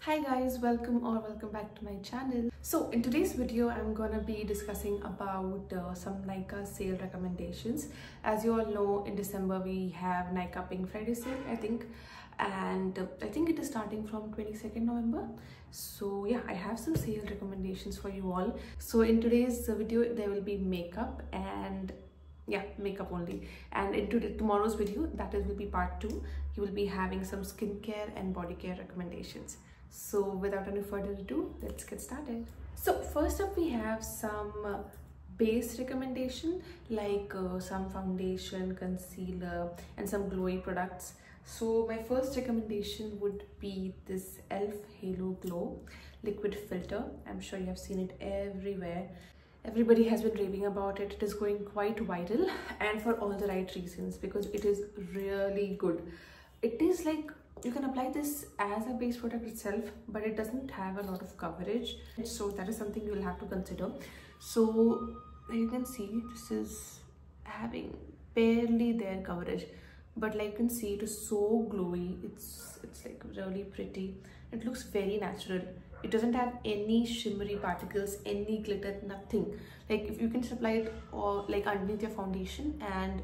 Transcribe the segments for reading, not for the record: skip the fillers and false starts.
Hi guys, welcome back to my channel. So in today's video I'm gonna be discussing about some Nykaa sale recommendations. As you all know, in December we have Nykaa Pink Friday sale, I think, and I think it is starting from 22nd November. So yeah, I have some sale recommendations for you all. So in today's video there will be makeup and makeup only, and in tomorrow's video, that is will be part 2, you will be having some skincare and body care recommendations. So without any further ado, let's get started. So first up we have some base recommendation, like some foundation, concealer and some glowy products. So my first recommendation would be this e.l.f. Halo Glow liquid filter. I'm sure you have seen it everywhere. Everybody has been raving about it. It is going quite viral, and for all the right reasons, because it is really good. It is like, you can apply this as a base product itself, but it doesn't have a lot of coverage, so that is something you will have to consider. So you can see this is having barely their coverage, but like you can see, it is so glowy. It's like really pretty. It looks very natural. It doesn't have any shimmery particles, any glitter, nothing. Like if you can just apply it or like underneath your foundation and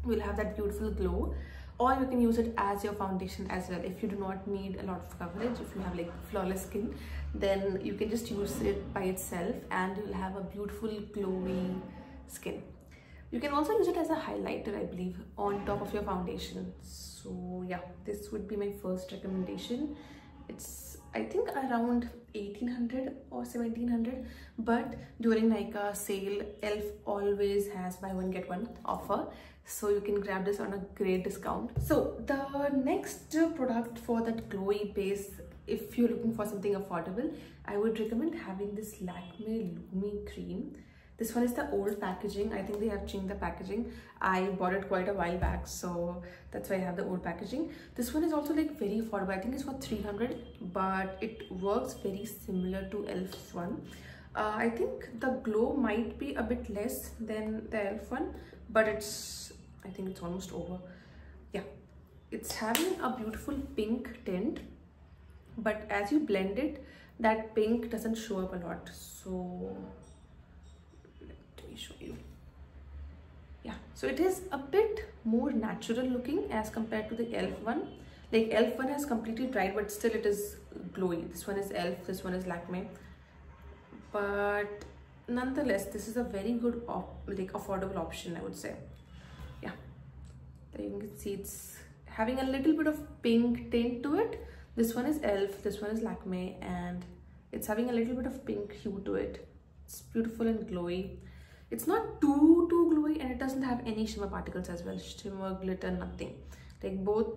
you will have that beautiful glow, or you can use it as your foundation as well. If you do not need a lot of coverage, if you have like flawless skin, then you can just use it by itself and you'll have a beautiful glowy skin. You can also use it as a highlighter, I believe, on top of your foundation. So yeah, this would be my first recommendation. It's, I think, around 1800 or 1700, but during Nykaa sale, e.l.f. always has buy one get one offer, so you can grab this on a great discount. So the next product for that glowy base, if you're looking for something affordable, I would recommend having this Lakme Lumi cream. This one is the old packaging. I think they have changed the packaging. I bought it quite a while back, so that's why I have the old packaging. This one is also like very affordable. I think it's for 300, but it works very similar to e.l.f.'s one. I think the glow might be a bit less than the e.l.f. one, but I think it's almost over. Yeah, it's having a beautiful pink tint, but as you blend it, that pink doesn't show up a lot. So show you. Yeah, so it is a bit more natural looking as compared to the e.l.f. one. Like e.l.f. one has completely dried, but still it is glowy. This one is e.l.f., this one is Lakme, but nonetheless this is a very good like affordable option, I would say. Yeah, there you can see it's having a little bit of pink tint to it. This one is e.l.f., this one is Lakme, and it's having a little bit of pink hue to it. It's beautiful and glowy. It's not too glowy, and it doesn't have any shimmer particles as well. Shimmer, glitter, nothing. Like both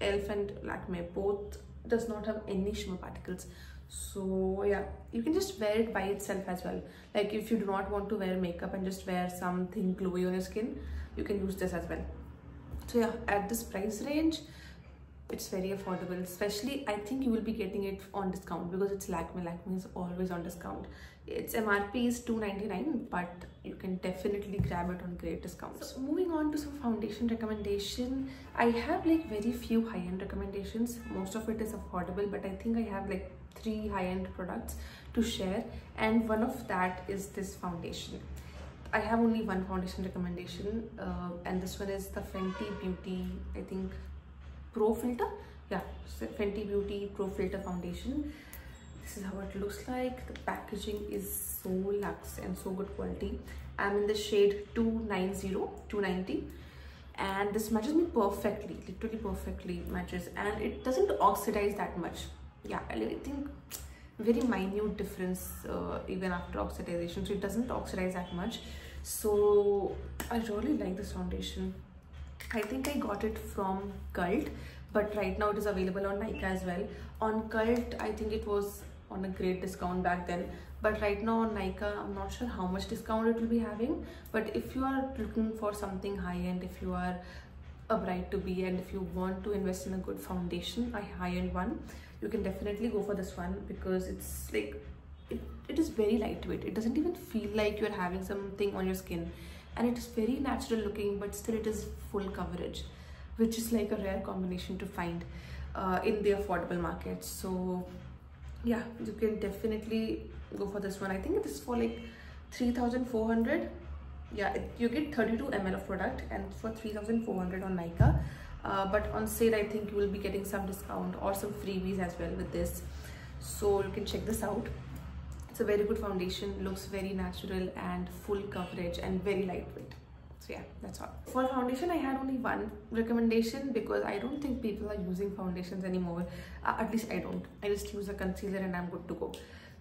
e.l.f. and Lakme, both does not have any shimmer particles. So yeah, you can just wear it by itself as well. Like if you do not want to wear makeup and just wear something glowy on your skin, you can use this as well. So yeah, at this price range, it's very affordable. Especially, I think you will be getting it on discount because it's Lakme. Lakme is always on discount. Its MRP is $299, but you can definitely grab it on great discounts. So moving on to some foundation recommendation, I have like very few high-end recommendations. Most of it is affordable, but I think I have like 3 high-end products to share, and one of that is this foundation. I have only one foundation recommendation, and this one is the Fenty Beauty, I think, Pro Filter. Yeah, so Fenty Beauty Pro Filter foundation. This is how it looks like. The packaging is so luxe and so good quality. I'm in the shade 290, and this matches me perfectly, literally perfectly matches, and it doesn't oxidize that much. Yeah, I think very minute difference even after oxidization, so it doesn't oxidize that much. So I really like this foundation. I think I got it from Cult, but right now it is available on Nykaa as well. On Cult, I think it was on a great discount back then, but right now on Nykaa, I'm not sure how much discount it will be having. But if you are looking for something high-end, if you are a bride-to-be, and if you want to invest in a good foundation, a high-end one, you can definitely go for this one, because it's like, it is very lightweight. It doesn't even feel like you're having something on your skin, and it is very natural looking, but still it is full coverage, which is like a rare combination to find in the affordable market. So yeah, you can definitely go for this one. I think it is for like 3,400. Yeah, you get 32 ml of product and for 3,400 on Nykaa. But on sale I think you will be getting some discount or some freebies as well with this, so you can check this out. It's a very good foundation, looks very natural and full coverage and very lightweight. So yeah, that's all. For foundation I had only one recommendation because I don't think people are using foundations anymore. At least I don't. I just use a concealer and I'm good to go.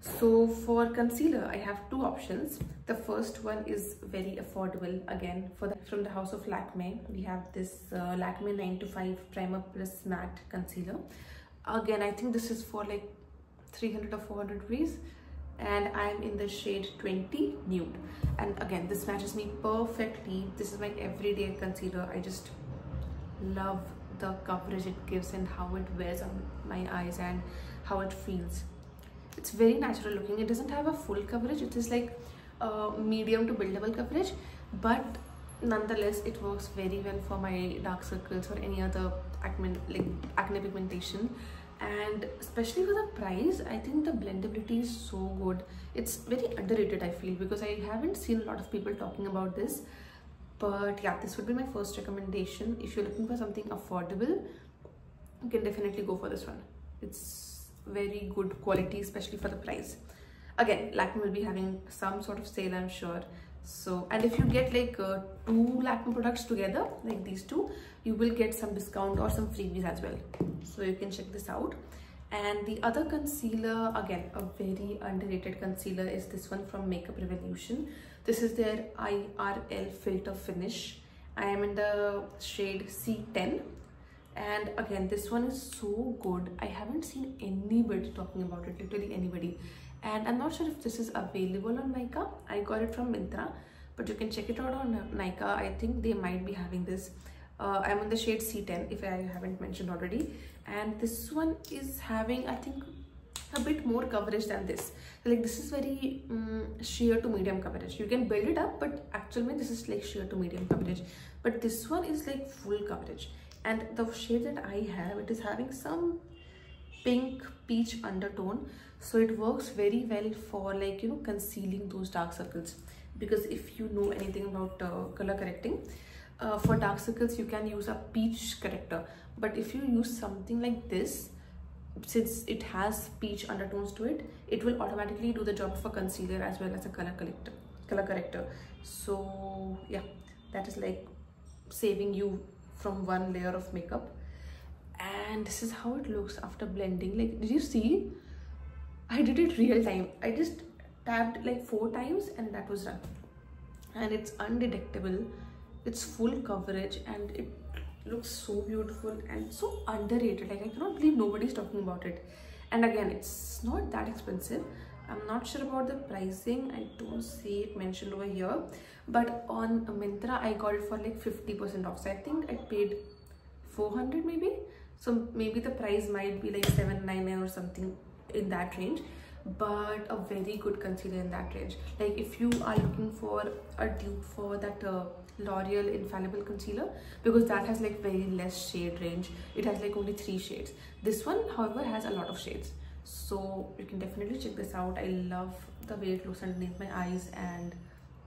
So for concealer I have two options. The first one is very affordable, again from the house of Lakme. We have this Lakme 9 to 5 primer plus matte concealer. Again, I think this is for like 300 or 400 rupees, and I'm in the shade 20 nude, and again this matches me perfectly. This is my everyday concealer. I just love the coverage it gives and how it wears on my eyes and how it feels. It's very natural looking. It doesn't have a full coverage, it is like medium to buildable coverage, but nonetheless it works very well for my dark circles or any other acne pigmentation. And especially for the price, I think the blendability is so good. It's very underrated, I feel, because I haven't seen a lot of people talking about this. But yeah, this would be my first recommendation. If you're looking for something affordable, you can definitely go for this one. It's very good quality, especially for the price. Again, Lakme will be having some sort of sale, I'm sure. So, and if you get like two Lakme products together, like these two, you will get some discount or some freebies as well. So you can check this out. And the other concealer, again a very underrated concealer, is this one from Makeup Revolution. This is their IRL Filter Finish. I am in the shade C10. And again, this one is so good. I haven't seen anybody talking about it, literally anybody. And I'm not sure if this is available on Nykaa. I got it from Myntra, but you can check it out on Nykaa. I think they might be having this. I'm in the shade C10, if I haven't mentioned already. And this one is having, I think, a bit more coverage than this. Like this is very sheer to medium coverage. You can build it up, but actually this is like sheer to medium coverage. But this one is like full coverage. And the shade that I have, it is having some pink peach undertone, so it works very well for, like, you know, concealing those dark circles. Because if you know anything about color correcting, for dark circles you can use a peach corrector, but if you use something like this, since it has peach undertones to it, it will automatically do the job for concealer as well as a color corrector. So yeah, that is like saving you from one layer of makeup. And this is how it looks after blending. Like, did you see? I did it real time. I just tapped like 4 times and that was done. And it's undetectable. It's full coverage and it looks so beautiful and so underrated. Like, I cannot believe nobody's talking about it. And again, it's not that expensive. I'm not sure about the pricing. I don't see it mentioned over here. But on Myntra, I got it for like 50% off. So I think I paid 400 maybe. So maybe the price might be like 799 or something in that range. But a very good concealer in that range. Like if you are looking for a dupe for that L'Oreal Infallible concealer, because that has like very less shade range. It has like only 3 shades. This one, however, has a lot of shades. So you can definitely check this out. I love the way it looks underneath my eyes and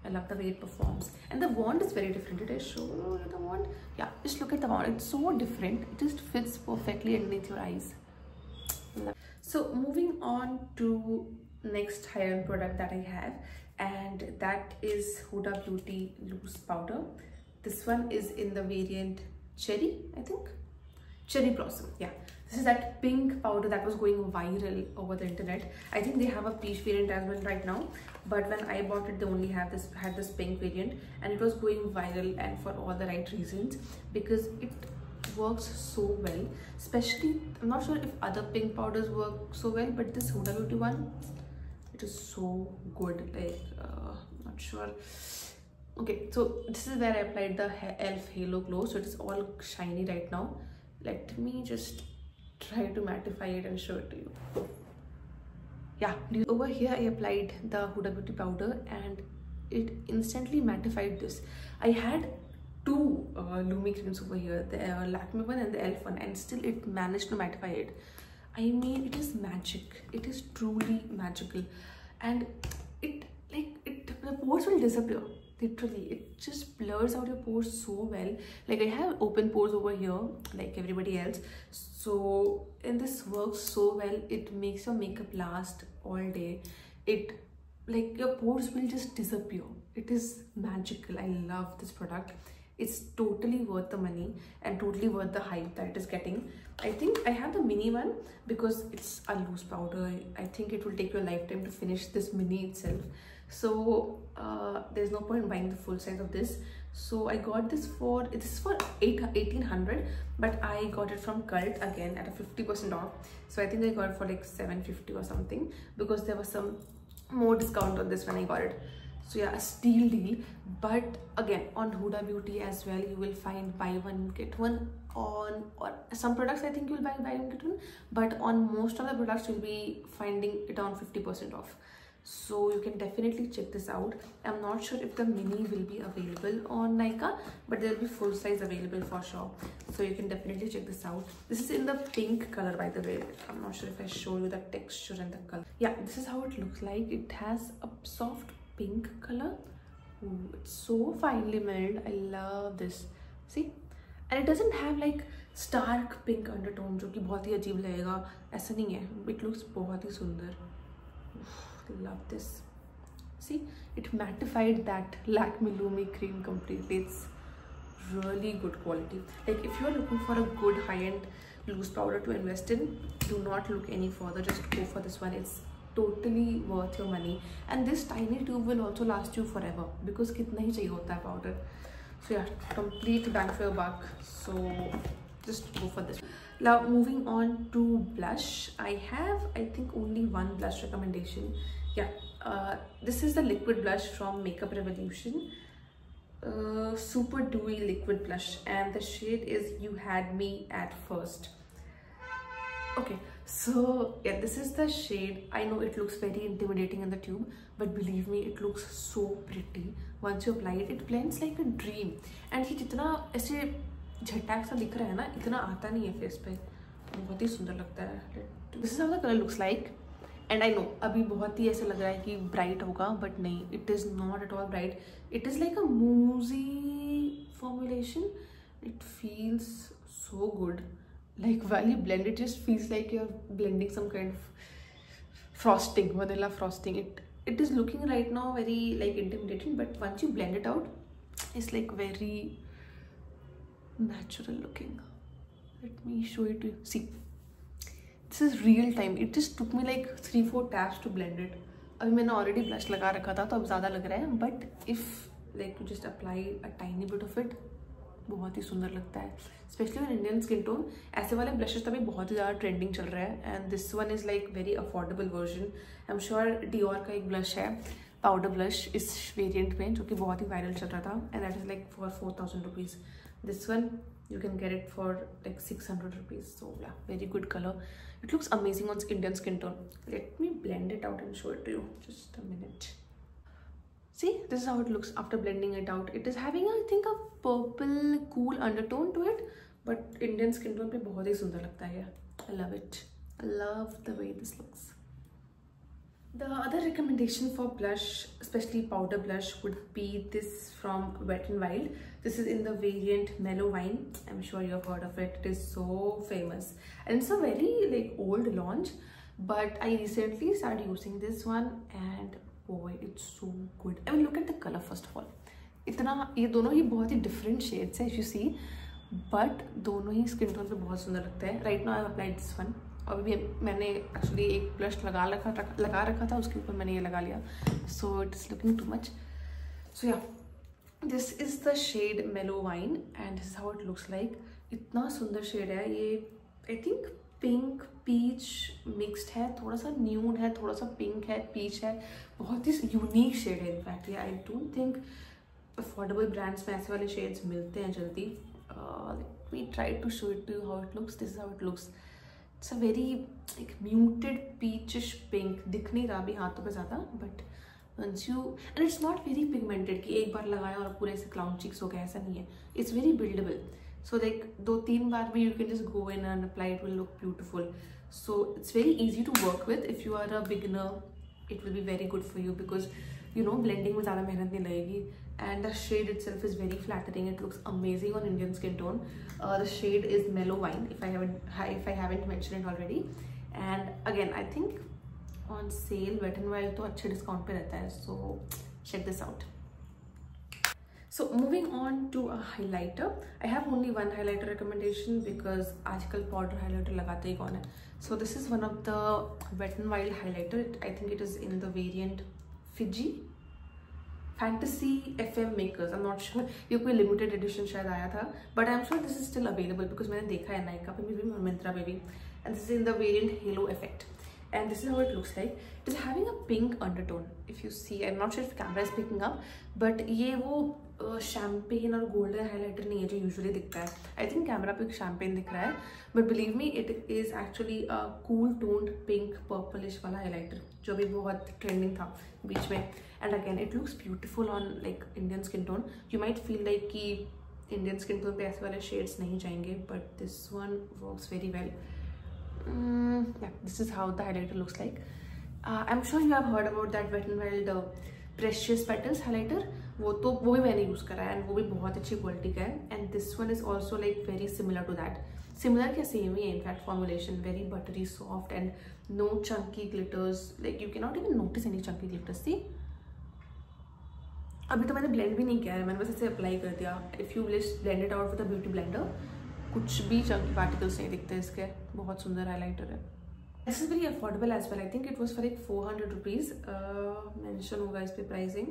I love the way it performs. And the wand is very different. Did I show you the wand? Yeah, just look at the wand. It's so different. It just fits perfectly underneath your eyes. So moving on to next high-end product that I have, and that is Huda Beauty Loose Powder. This one is in the variant Cherry, I think. Cherry Blossom, yeah. This is that pink powder that was going viral over the internet. I think they have a peach variant as well right now, but when I bought it, they only had this pink variant, and it was going viral, and for all the right reasons, because it works so well. Especially, I'm not sure if other pink powders work so well, but this Huda Beauty one, it is so good. Like, not sure. Okay, so this is where I applied the e.l.f. Halo Glow, so it is all shiny right now. Let me just try to mattify it and show it to you. Yeah, over here I applied the Huda Beauty powder and it instantly mattified this. I had 2 Lumi creams over here, the Lakme one and the e.l.f. one, and still it managed to mattify it. I mean, it is magic. It is truly magical, and the pores will disappear. Literally, it just blurs out your pores so well. Like, I have open pores over here like everybody else, so and this works so well. It makes your makeup last all day. It, like, your pores will just disappear. It is magical. I love this product. It's totally worth the money and totally worth the hype that it is getting. I think I have the mini one because it's a loose powder. I think it will take you a lifetime to finish this mini itself. So there's no point in buying the full size of this. So I got this for 1800, but I got it from Cult again at a 50% off. So I think I got it for like 750 or something, because there was some more discount on this when I got it. So yeah, a steal deal. But again, on Huda Beauty as well, you will find buy one get one on, or some products I think you'll buy one get one, but on most of the products you'll be finding it on 50% off. So you can definitely check this out. I'm not sure if the mini will be available on Nykaa, but there'll be full size available for sure. So you can definitely check this out. This is in the pink color, by the way. I'm not sure if I show you the texture and the color. Yeah, this is how it looks like. It has a soft pink color. Ooh, it's so finely milled. I love this. See, and it doesn't have like stark pink undertone जो कि बहुत ही अजीब लगेगा. ऐसा नहीं है. It looks बहुत ही सुंदर. Love this. See, it mattified that Lakme Lumi cream completely. It's really good quality. Like, if you're looking for a good high-end loose powder to invest in, do not look any further. Just go for this one. It's totally worth your money, and this tiny tube will also last you forever because kitna hi chahiye hota hai powder. So yeah, complete bang for your buck. So just go for this. Now moving on to blush, I have, I think, only one blush recommendation. Yeah, this is the liquid blush from Makeup Revolution, super dewy liquid blush, and the shade is You Had Me at First. Okay, so yeah, this is the shade. I know it looks very intimidating in the tube, but believe me, it looks so pretty. Once you apply it, it blends like a dream. And ये जितना ऐसे झटाक सा दिख रहा है ना, इतना आता नहीं है फेस पे. बहुत ही सुंदर लगता है. This is how the color looks like. And I know अभी बहुत ही ऐसे लग रहा है कि bright होगा, but नहीं, it is not at all bright. It is like a moussey formulation. It feels so good. Like, while you blend it, just feels like you're blending some kind of frosting, vanilla frosting. It is looking right now very like intimidating, but once you blend it out, it's like very natural looking. Let me show it to you. See, this is real time. It just took me like 3-4 taps to blend it. अभी मैंने already blush लगा रखा था, तो अब ज़्यादा लग रहा है. But if like you just apply a tiny bit of it, बहुत ही सुंदर लगता है. Especially on Indian skin tone, ऐसे वाले blushes तभी बहुत ही ज़्यादा trending चल रहा है. And this one is like very affordable version. I'm sure Dior का एक blush है, powder blush, इस variant में, जो कि बहुत ही viral चल रहा था. And that is like for 4,000 rupees. This one you can get it for like 600 rupees. So yeah, very good color. It looks amazing on Indian skin tone. Let me blend it out and show it to you. Just a minute. See, this is how it looks after blending it out. It is having, I think, a purple cool undertone to it, but Indian skin tone पे बहुत ही सुंदर लगता है. I love it. I love the way this looks. The other recommendation for blush, especially powder blush, would be this from Wet n Wild. This is in the variant Mellow Wine. I'm sure you have heard of it. It is so famous, and it's a very like old launch, but I recently started using this one, and boy, it's so good. I mean, look at the color first of all. इतना ये दोनों ही बहुत ही different shades है, if you see, but दोनों ही skin tone पे बहुत सुंदर लगता है. Right now I have applied this one. और भी मैंने एक्चुअली एक ब्लश लगा रखा था, उसके ऊपर मैंने ये लगा लिया. So it is looking too much. So yeah, this is the shade mellow wine and this is how it looks like. इतना सुंदर शेड है ये. I think pink peach mixed है, थोड़ा सा न्यूड है, थोड़ा सा पिंक है, पीच है. बहुत ही यूनिक शेड है in fact. I don't think affordable brands में ऐसे वाले शेड्स मिलते हैं जल्दी. Let me try to show it to how it looks. This is how it looks. It's a very like muted peachish pink. दिख नहीं रहा अभी हाथों पे ज़्यादा, but once you, and it's not very pigmented कि एक बार लगाया और पूरे से clown cheeks हो गया, ऐसा नहीं है. It's very buildable. So like 2-3 बार भी you can just go in and apply, it will look beautiful. so it's very easy to work with. If you are a beginner, it will be very good for you because blending में ज़्यादा मेहनत नहीं लगेगी, and the shade itself is very flattering. It looks amazing on Indian skin tone. The shade is Mellow Wine, if I haven't mentioned it already. And again, I think on sale Wet n Wild तो अच्छे discount पे रहता है, so check this out. So moving on to a highlighter, I have only one highlighter recommendation because आजकल powder highlighter लगाते ही कौन है. So this is one of the Wet n Wild highlighter. I think it is in the variant Fiji Fantasy FM Makers. I'm not sure, ये कोई limited edition शायद आया था, but I'm sure this is still available because मैंने देखा है Nykaa पे भी और Myntra पे भी. And this is in the variant Halo Effect. And this is how it looks like. It is having a pink undertone. If you see, I'm not sure if camera is picking up, but ये वो champagne और golden highlighter नहीं है जो usually दिखता है. I think camera पे champagne दिख रहा है, but believe me, it is actually a cool toned pink purplish वाला highlighter जो अभी बहुत trending था बीच में. And again, it looks beautiful on like Indian skin tone. You might feel like कि Indian skin tone पे ऐसे वाले shades नहीं जाएंगे, but this one works very well. Yeah, this is how the highlighter looks like. I'm sure you have heard about that Wet n Wild Precious Petals highlighter. वो भी मैंने use करा है and वो भी बहुत अच्छी क्वालिटी का है. And this one is also like very similar to that. Similar क्या same ही है in fact formulation. Very buttery, soft and no chunky glitters. Like you cannot even notice any chunky glitters. See? अभी तो मैंने blend भी नहीं किया है, मैंने बस ऐसे apply कर दिया. If you just blend it out with a beauty blender, कुछ भी चंकी पार्टिकल्स नहीं दिखते इसके. बहुत सुंदर हाइलाइटर है. This is very affordable as well. I think it was for like 400 rupees. Mention होगा इस पे प्राइसिंग.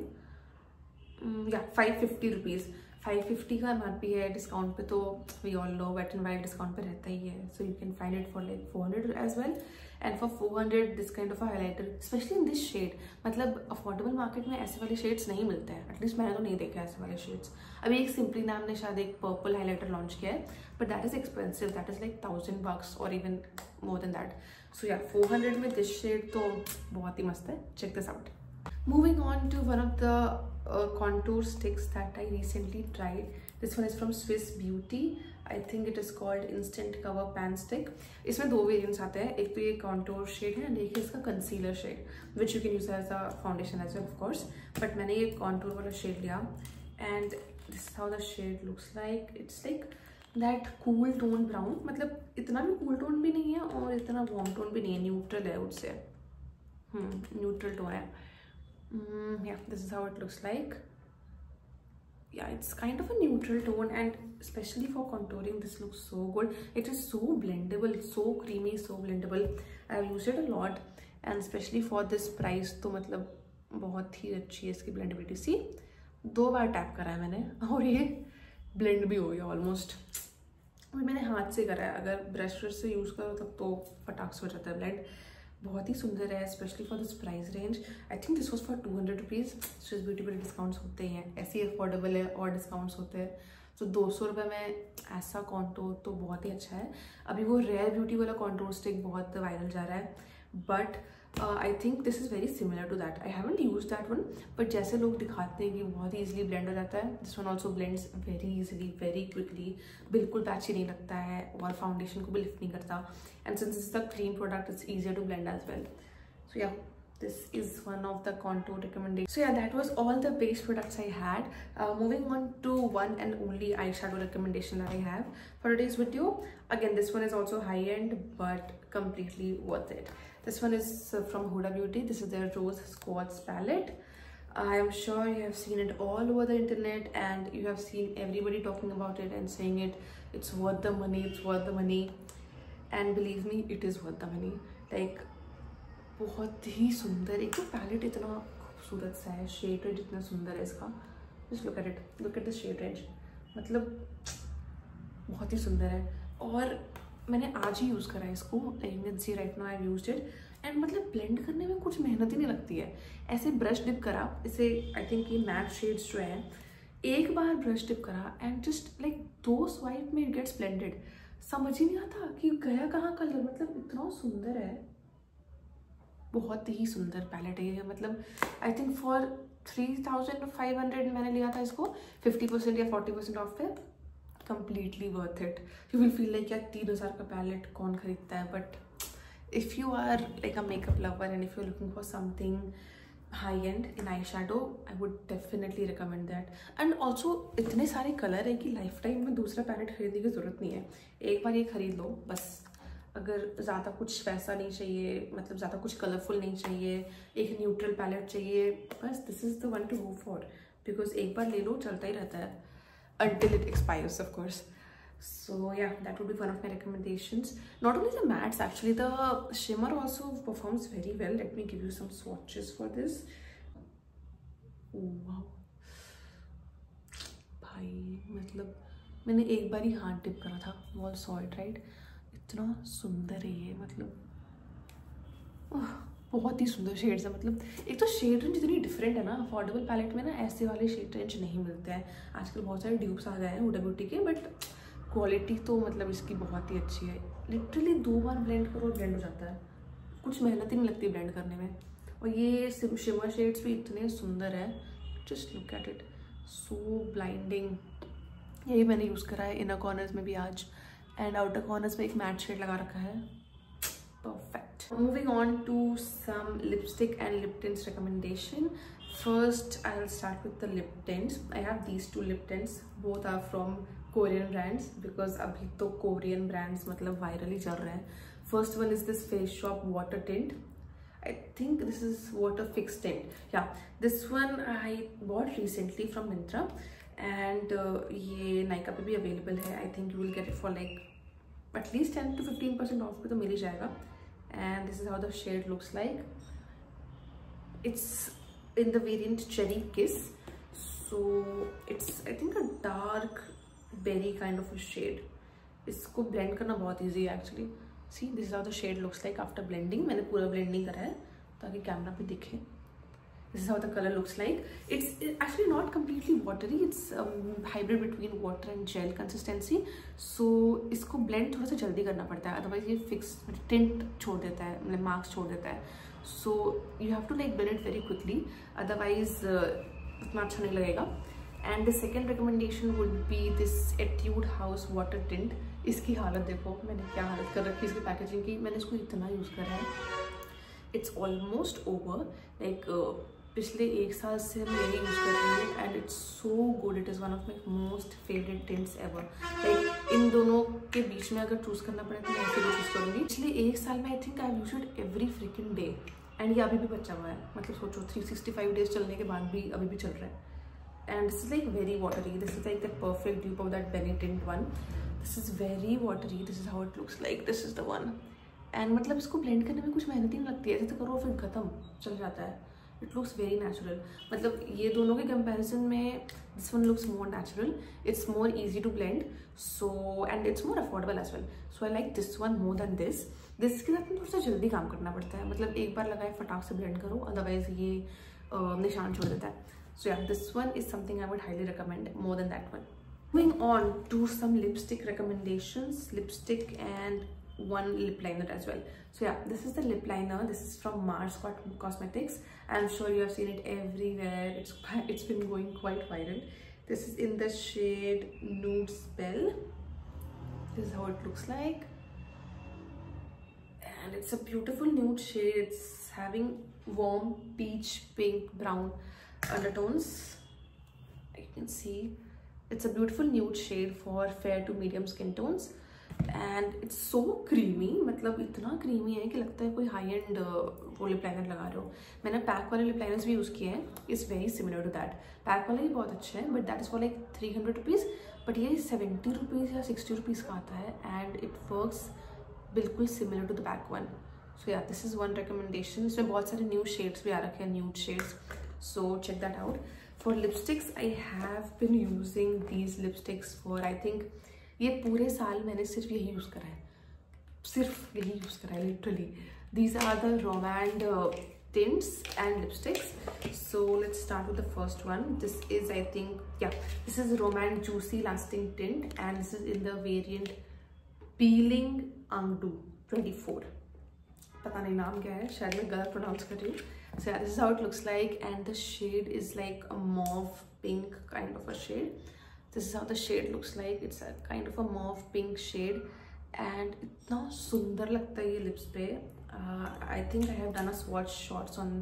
या 550 रुपीज़. 550 का MRP है. डिस्काउंट पे तो we all know wet and wild discount पे रहता ही है. So you can find it for like 400 as well. And for 400 this kind of a highlighter, specially in this shade. मतलब अफोर्डेबल मार्केट में ऐसे वाले शेड्स नहीं मिलते हैं. एटलीस्ट मैंने तो नहीं देखा ऐसे वाले शेड्स. अभी एक सिंपली नाम ने शायद एक पर्पल हाइलाइटर लॉन्च किया है, but that is expensive. That is like $1000 और इवन मोर देन दैट. सो या 400 में दिस शेड तो बहुत ही मस्त है. Check this out. Moving on to one of the contour sticks that I recently tried. This one is from Swiss Beauty. I think it is called Instant Cover Pan Stick. इसमें दो variants आते हैं. एक तो ये contour shade है, देखिए इसका concealer shade, which you can use as a foundation as well of course. But मैंने ये contour वाला shade लिया, and this is how the shade looks like. It's like that cool tone brown. मतलब इतना भी cool tone भी नहीं है और इतना warm tone भी नहीं है. Neutral है उससे. Neutral tone है. Yeah, this is how it looks like. Yeah, it's kind of a neutral tone, and especially for contouring this looks so good. It is so blendable, so creamy, so blendable. I've used it a lot, and especially for this price तो मतलब बहुत ही अच्छी है इसकी blendability. See, 2 बार tap करा है मैंने और ये blend भी हो गया ऑलमोस्ट. और मैंने हाथ से करा है. अगर ब्रश से यूज़ करो तब तो फटाक से हो जाता है ब्लेंड. बहुत ही सुंदर है, specially for this price range. I think this was for 200 rupees. Swiss beauty पर डिस्काउंट्स होते ही हैं, ऐसे ही अफोर्डेबल है और डिस्काउंट्स होते हैं. तो 200 रुपये में ऐसा कॉन्टोर तो बहुत ही अच्छा है. अभी वो रेयर ब्यूटी वाला कॉन्टोर स्टिक बहुत वायरल जा रहा है, but I think this is very similar to that. I haven't use that one, but जैसे लोग दिखाते हैं कि बहुत ही ईजिली ब्लेंड हो जाता है, this one also blends very easily, very quickly. बिल्कुल पैची नहीं लगता है और फाउंडेशन को भी लिफ्ट नहीं करता. And since this is the cream product, it's easier to blend as well. So yeah, this is one of the contour recommendations. So yeah, that was all the base products I had. Moving on to one and only eyeshadow recommendation that I have for today's video. Again, this one is also high-end but completely worth it. This one is from Huda Beauty. This is their Rose Quartz palette. I am sure you have seen it all over the internet, and you have seen everybody talking about it and saying it's worth the money, it's worth the money. And believe me, it is worth the money. Like, बहुत ही सुंदर. एक तो palette इतना खूबसूरत सा है, shade range इतना सुंदर है इसका. Just look at the shade range. मतलब बहुत ही सुंदर है. और मैंने आज ही यूज़ करा है इसको. You can see right now I have used it. And मतलब ब्लेंड करने में कुछ मेहनत ही नहीं लगती है. ऐसे ब्रश डिप करा, इसे आई थिंक ये मैट शेड्स जो है, एक बार ब्रश डिप करा एंड जस्ट लाइक 2 स्वाइप में इट गेट्स ब्लेंडेड. समझ ही नहीं आता कि गया कहाँ कलर. मतलब इतना सुंदर है, बहुत ही सुंदर पैलेट है ये. मतलब आई थिंक फॉर 3500 मैंने लिया था इसको 50% या 40% ऑफ पे. Completely worth it. You will feel like यार 3000 का पैलेट कौन खरीदता है, but if you are like a makeup lover and if you're looking for something high end in eyeshadow, I would definitely recommend that. And also इतने सारे colour है कि life time में दूसरा पैलेट खरीदने की ज़रूरत नहीं है, एक बार ये खरीद लो बस। अगर ज़्यादा कुछ वैसा नहीं चाहिए, मतलब ज़्यादा कुछ कलरफुल नहीं चाहिए, एक न्यूट्रल पैलेट चाहिए, बस this is the one to go for, because एक बार ले लो चलता ही रहता है until it expires, of course. So yeah, that would be one of my recommendations. Not only the mattes, actually the shimmer also performs very well. Let me give you some swatches for this. Oh, wow भाई, मतलब मैंने एक बार ही हाथ dip करा था, wall salt right, इतना सुंदर है ये, मतलब बहुत ही सुंदर शेड्स है। मतलब एक तो शेड रेंज इतनी डिफरेंट है ना, अफोर्डेबल पैलेट में ना ऐसे वाले शेड रेंज नहीं मिलते हैं। आजकल बहुत सारे ड्यूब्स आ गए हैं हुडा ब्यूटी के, बट क्वालिटी तो मतलब इसकी बहुत ही अच्छी है। लिटरली 2 बार ब्लेंड करो और ब्लेंड हो जाता है, कुछ मेहनत ही नहीं लगती ब्लेंड करने में। और ये शिमर शेड्स भी इतने सुंदर है, just look at it, so blinding. यही मैंने यूज़ करा है इनर कॉर्नर्स में भी आज, एंड आउटर कॉर्नर्स में एक मैट शेड लगा रखा है, perfect. Moving on to some lipstick and lip tints recommendation. First I'll start with the lip tints. I have these 2 lip tints, both are from Korean brands because अभी तो Korean brands मतलब viral ही चल रहे हैं। First one is this Face Shop water tint. I think this is water fix tint. Yeah, this one I bought recently from Myntra and ये Nykaa पे भी available है। I think you will get it for like at least 10 to 15% off पे तो मिल ही जाएगा। And this is how the shade looks like. It's in the variant Cherry Kiss, so it's I think a dark berry kind of a shade. इसको blend करना बहुत easy है actually. See, this is how the shade looks like after blending. मैंने पूरा blend नहीं करा है ताकि कैमरा पे दिखे। This is how the color looks like. It's actually not completely watery. It's hybrid between water and gel consistency. So इसको blend थोड़ा सा जल्दी करना पड़ता है, otherwise ये fix tint छोड़ देता है, मतलब marks छोड़ देता है। So you have to like blend it very quickly, otherwise उतना अच्छा नहीं लगेगा। And the second recommendation would be this Etude House water tint. इसकी हालत देखो, मैंने क्या हालत कर रखी है इसकी पैकेजिंग की। मैंने इसको इतना यूज़ करा है, it's almost over. Like पिछले 1 साल से मैं यही यूज़ कर रही हूँ and it's so good. It is one of my most favourite tints ever. Like in दोनों के बीच में अगर चूज़ करना पड़े तो मैं ऐसे चूज़ करूँगी। पिछले 1 साल में I think I use it every fricking day and ये अभी भी बचा हुआ है। मतलब सोचो 365 डेज चलने के बाद भी अभी भी चल रहा है। And this is like very watery. This is like the perfect dupe of that Benetint one. This is very watery. This is how it looks like. This is the one. And मतलब इसको blend करने में कुछ मेहनत ही नहीं लगती है, ऐसे तो करो फिर खत्म, चल जाता है। It looks very natural. मतलब ये दोनों के कंपैरिजन में this one looks more natural, it's more easy to blend, so and it's more affordable as well. So I like this one more than this. This के साथ में थोड़ा सा जल्दी काम करना पड़ता है, मतलब एक बार लगाए फटाक से ब्लेंड करो, अदरवाइज ये निशान छोड़ देता है। सो yeah this one is something I would highly recommend more than that one. Moving on to some lipstick recommendations, lipstick and one lip liner as well. So yeah, this is the lip liner. This is from Mars Cosmetics. I'm sure you have seen it everywhere. It's been going quite viral. This is in the shade Nude Spell. This is how it looks like, and it's a beautiful nude shade. It's having warm peach, pink, brown undertones. You can see it's a beautiful nude shade for fair to medium skin tones, and it's so creamy. मतलब इतना creamy है कि लगता है कोई high end वो lip liner लगा रहे हो। मैंने पैक वाले lip liners भी यूज़ किए हैं, it's very similar to that. Pack वाले भी बहुत अच्छे हैं, but that is for like 300 rupees, but ये 70 rupees या 60 rupees का आता है, and it works बिल्कुल similar to the pack one. So yeah, this is one recommendation. इसमें बहुत सारे new shades भी आ रखे हैं, nude shades, so check that out. For lipsticks, I have been using these lipsticks for I think ये पूरे साल मैंने सिर्फ यही यूज़ करा है, सिर्फ यही यूज़ करा है literally. These are the Romand tints and lipsticks. So let's start with the first one. This is I think, yeah, this is Romand Juicy Lasting Tint, and this is in the variant Peeling Angdu 24. पता नहीं नाम क्या है, शायद मैं गलत pronounce कर रही हूँ। So yeah, this is how it looks like, and the shade is like a mauve pink kind of a shade. This is how the shade looks like. It's a kind of a mauve pink shade, and इतना सुंदर लगता है ये lips पे। I think I have done a swatch shots on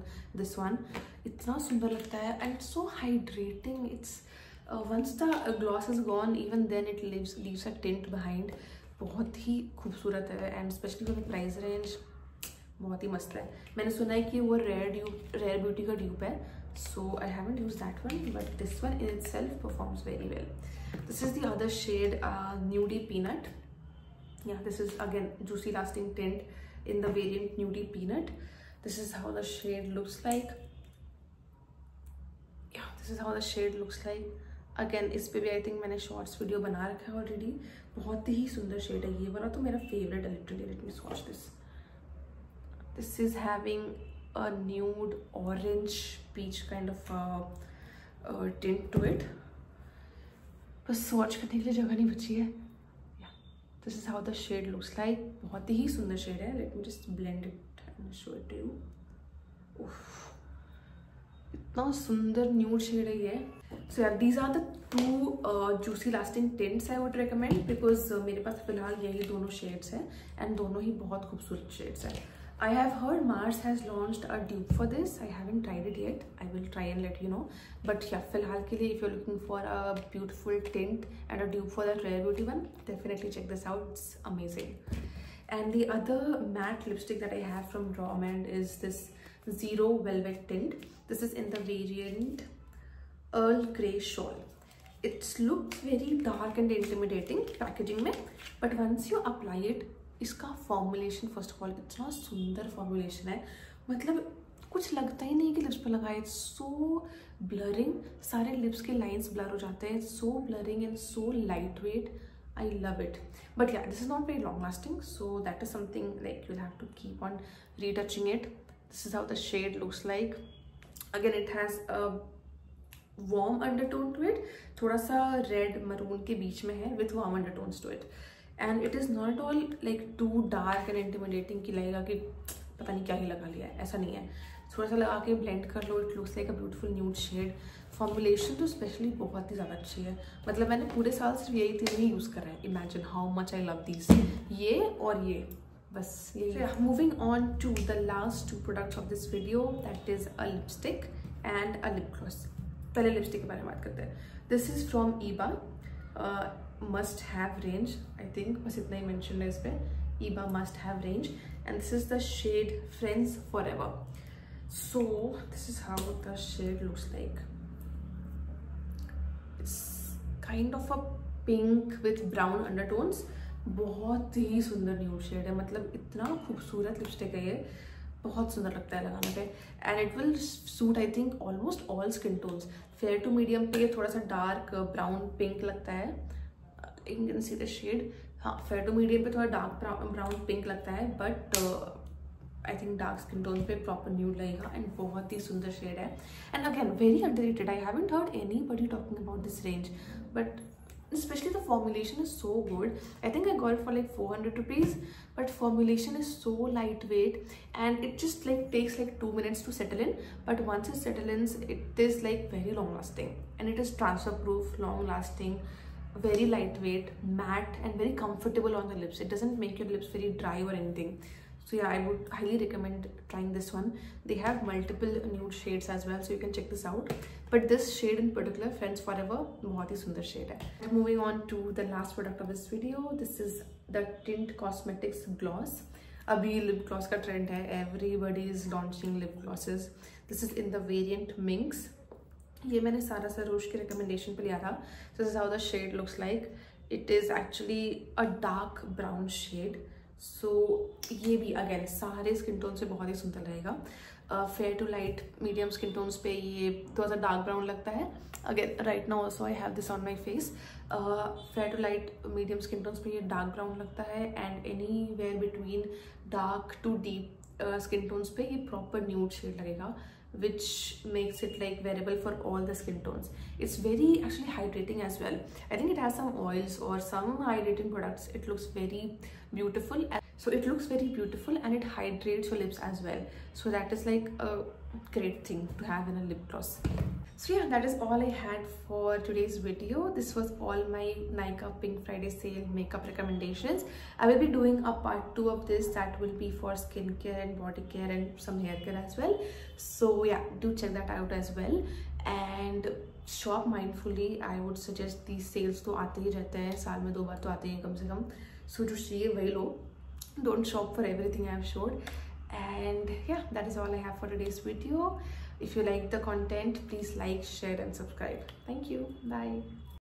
this one. इतना सुंदर लगता है and it's so hydrating. It's once the gloss is gone, even then it leaves a tint behind. बहुत ही खूबसूरत है and especially for the price range बहुत ही मस्त है. मैंने सुना है कि वो रेयर ब्यूटी का ड्यूप है, so I haven't used that one, but this one in itself performs very well. This is the other shade, Nudie Peanut. Yeah, this is again juicy lasting tint in the variant Nudie Peanut. This is how the shade looks like. Yeah, this is how the shade looks like. Again, इस पे भी I think मैंने shorts video बना रखा है already. बहुत ही सुंदर shade है. ये वाला तो मेरा favorite है literally. Let me swatch this. This is having a nude orange peach kind of tint to it. बस swatch करने के लिए जगह नहीं बची है. Yeah, this is how the shade looks like. बहुत ही सुंदर shade है. Let me just blend it and show it to you. Oof. इतना सुंदर nude shade है ये. So yeah, these are the two juicy lasting tints I would recommend because मेरे पास फिलहाल यही दोनों shades हैं and दोनों ही बहुत खूबसूरत shades हैं. I have heard Mars has launched a dupe for this. I haven't tried it yet. I will try and let you know. But yeah, फिलहाल के लिए if you're looking for a beautiful tint and a dupe for that Rare Beauty one, definitely check this out. It's amazing. And the other matte lipstick that I have from Rawmond is this Zero Velvet tint. This is in the variant Earl Grey Shawl. It looks very dark and intimidating packaging में, but once you apply it, इसका formulation first of all इतना सुंदर formulation है, मतलब कुछ लगता ही नहीं कि लिप्स पर लगाए. इट्स सो ब्लरिंग, सारे लिप्स के लाइंस ब्लर हो जाते हैं. So blurring and so light weight. I love it. But yeah this is not very long lasting, so that is something like you have to keep on retouching it. This is how the shade looks like. Again it has a warm undertone to it. थोड़ा सा red maroon के बीच में है with warm undertones to it. And it is not all like too dark and intimidating कि लगेगा कि पता नहीं क्या ही लगा लिया है. ऐसा नहीं है. थोड़ा सा लगा के ब्लेंड कर लो. It looks like a beautiful nude shade. Formulation तो स्पेशली बहुत ही ज़्यादा अच्छी है. मतलब मैंने पूरे साल सिर्फ यही तीन ही यूज़ करा है. Imagine how much I love these. ये और ये बस ये. Moving on to the last two products of this video, that is a lipstick and a lip gloss. पहले लिपस्टिक के बारे में बात करते हैं. This is from Iba. Must have range, I think बस इतना ही mentioned है इस पे. ईबा must have range and this is the shade Friends Forever. So this is how the shade looks like. It's kind of a pink with brown undertones. बहुत ही सुंदर nude shade है. मतलब इतना खूबसूरत लिपस्टिक है ये. बहुत सुंदर लगता है लगाने पे. And it will suit I think almost all skin tones. Fair to medium पे थोड़ा सा डार्क ब्राउन पिंक लगता है. You can see the shade. हाँ, फेयर टू मीडियम पे थोड़ा डार्क ब्राउन पिंक लगता है, but I think dark skin tone पे प्रॉपर न्यूड लगेगा. एंड बहुत ही सुंदर शेड है. And again very underrated. I haven't heard anybody talking about this range, but especially the formulation is so good. I think I got it for like 400 rupees, but formulation is so lightweight and it just like takes like 2 minutes to settle in. But once it settles in, it is like very long lasting and it is transfer proof, long lasting, very lightweight, matte and very comfortable on the lips. It doesn't make your lips very dry or anything. So yeah, I would highly recommend trying this one. They have multiple nude shades as well, so you can check this out. But this shade in particular, Friends Forever, बहुत ही सुंदर shade है. Moving on to the last product of this video, this is the Tint Cosmetics gloss. अभी lip gloss का trend है. Everybody is launching lip glosses. This is in the variant Minx. ये मैंने सारा सरोज के recommendation पे लिया था. This is how the shade looks like. It is actually a dark brown shade. सो ये भी अगेन सारे स्किन टोन से बहुत ही सुंदर रहेगा. Fair to light medium skin tones पे ये थोड़ा सा डार्क ब्राउन लगता है. Again right now also I have this on my face. Fair to light medium skin tones पे ये डार्क ब्राउन लगता है and anywhere between dark to deep skin tones पे ये प्रॉपर न्यूड शेड लगेगा, which makes it like wearable for all the skin tones. It's very actually hydrating as well. I think it has some oils or some hydrating products. It looks very beautiful. So it looks very beautiful and it hydrates your lips as well. So that is like a great thing to have in a lip gloss. So yeah, that is all I had for today's video. This was all my Nykaa Pink Friday sale makeup recommendations. I will be doing a part 2 of this that will be for skincare and body care and some hair care as well. So yeah, do check that out as well and shop mindfully. I would suggest these sales तो आते ही रहते हैं, साल में 2 बार तो आते हैं कम से कम. So जो चाहिए वही लो. Don't shop for everything I have showed. And yeah, that is all I have for today's video. If you like the content, please like, share and subscribe. Thank you. Bye.